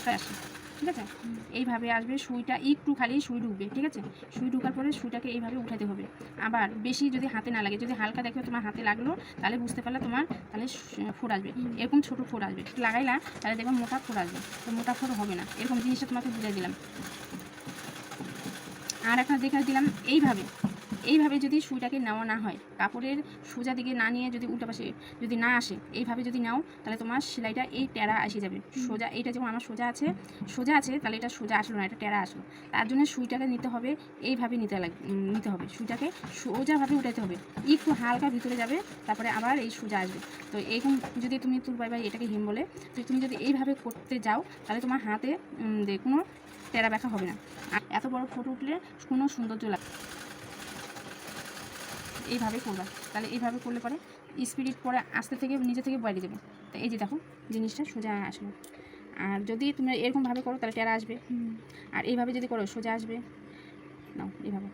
অবস্থায় আসে, ঠিক আছে। এইভাবে আসবে, সুইটা একটু খালি সুই ঢুকবে, ঠিক আছে। সুই ঢুকার পরে সুইটাকে এইভাবে উঠাতে হবে। আবার বেশি যদি হাতে না লাগে, যদি হালকা দেখো তোমার হাতে লাগলো, তাহলে বুঝতে পারলে তোমার তাহলে ফোড় আসবে, এরকম ছোটো ফোড় আসবে। লাগাইলা তাহলে দেখো মোটা ফোড় আসবে, তো মোটা ফোড় হবে না। এরকম জিনিসটা তোমাকে বুঝাই দিলাম। আর একটা দেখে দিলাম, এইভাবে যদি সুইটাকে নেওয়া না হয়, কাপড়ের সোজা দিকে না নিয়ে যদি উল্টা পাশে যদি না আসে, এইভাবে যদি নাও, তাহলে তোমার সেলাইটা এই টেরা এসে যাবে। সোজা এইটা যেমন আমার সোজা আছে তাহলে এটা সোজা আসলো না, এটা টেরা আসলো। তার জন্য সুইটাকে নিতে হবে, এইভাবে নিতে হবে। সুইটাকে সোজাভাবে উঠাতে হবে, একটু হালকা ভিতরে যাবে, তারপরে আবার এই সোজা আসবে। তো এরকম যদি তুমি তুলবাই বা এটাকে হিম বলে, তো তুমি যদি এইভাবে করতে যাও, তাহলে তোমার হাতে কোনো টেরা ব্যাখা হবে না। আর এত বড় ফটো উঠলে কোনো সৌন্দর্য লাগে। এইভাবে করবা, তাহলে এইভাবে করলে পরে স্পিরিট পরে আস্তে থেকে নিজে থেকে বাইরে যাবে। তো এই যে দেখো জিনিসটা সোজা আসলো। আর যদি তুমি এরকমভাবে করো তাহলে টেরা আসবে, আর এইভাবে যদি করো সোজা আসবে। নাও এইভাবে।